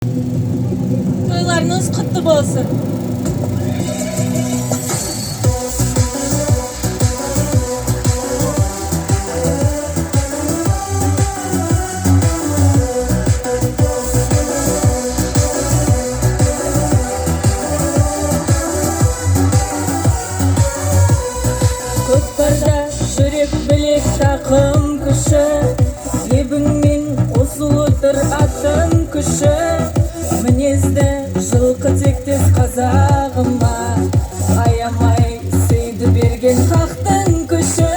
Toylarınız kutlu bolsun. Көкпарда жүрек білек тақым күші, ебіңмен қосылытыр атын күші. Мінезді жылқы тектес қазағыма, аямай сыйды берген хақтың күші.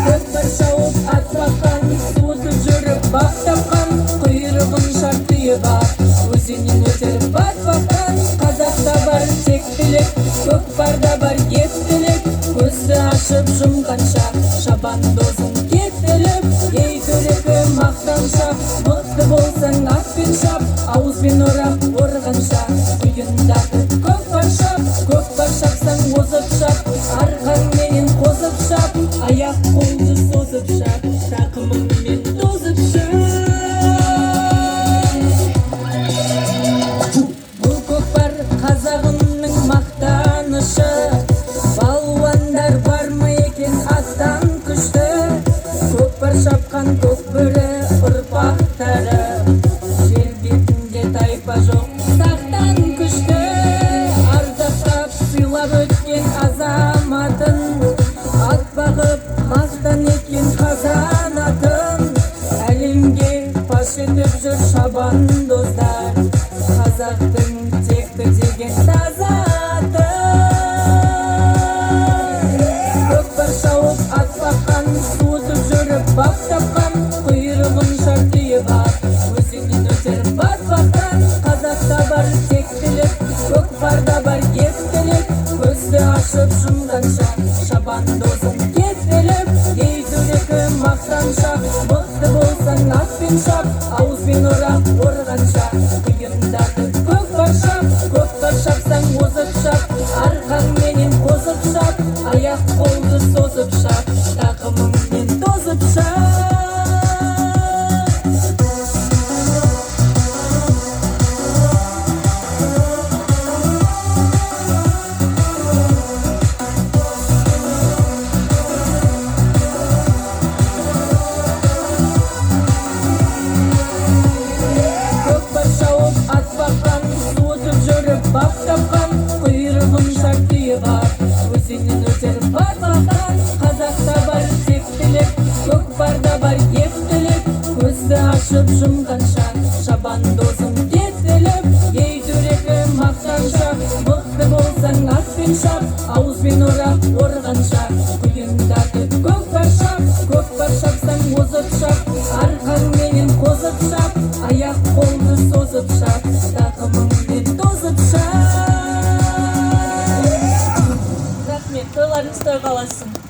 Көкпар шауып ат баққан, суытып жүріп бақ тапқан, құйрығын шартыйып өзеннен өтер бат баққан. Қазақта бар тектілік, көкпарда бар ектілік, көзді ашып жұмғанша шабандозың кетіліп. Ей төрекі мақтаншақ, мықты болсаң атпен шап, ауызбен орап орғанша құйындағы көкпар шап. Көкпар шапсаң озып шап, арқаңменен қозып шап, аяқ қолды созып шап, тақымыңмен тозып шап. Бұл көкпар қазағымның мақтанышы, балуандар бар ма екен аттан күшті. Көкпар шапқан көкбөрі ұрпақтары, жер бетінде тайпа жоқ сақтан күшті. Ардақтап сыйлап өткен азаматын, ат бағып мақтан еткен қазанатын, әлемге паш етіп жүр шабандоздар, қазақтың текті деген таза аты. Көкпар шауып ат баққан, суытып жүріп бақ тапқан, құйрығын шартыйып өзеннен өтер бат баққан. Қазақта бар тектілік, көкпарда бар ектілік, көзді ашып жұмғанша шабандозың кетіліп. Ей төрекі мақтаншақ, мықты болсаң атпен шап, ауызбен орап орғанша құйындағы көкпар шап. Көкпар шапсаң озып шап, арқаңменен қозып шап, аяқ қолды созып шап, тақымыңмен тозып шап. Көкпар шауып ат баққан, суытып жүріп бақ тапқан, құйрығын шартыйып өзеннен өтер бат баққан. Қазақта бар тектілік, көкпарда бар ектілік, көзді ашып жұмғанша шабандозың кетіліп. Ей төрекі мақтаншақ, мықты болсаң атпен шап, ауызбен орап орғанша құйындағы көкпар шап. Көкпар шапсаң озып шап, арқаңменен қозып шап, аяқ қолды созып шап, тақымыңмен тозып шап. Рахмет, тойларыңыз той қаласын.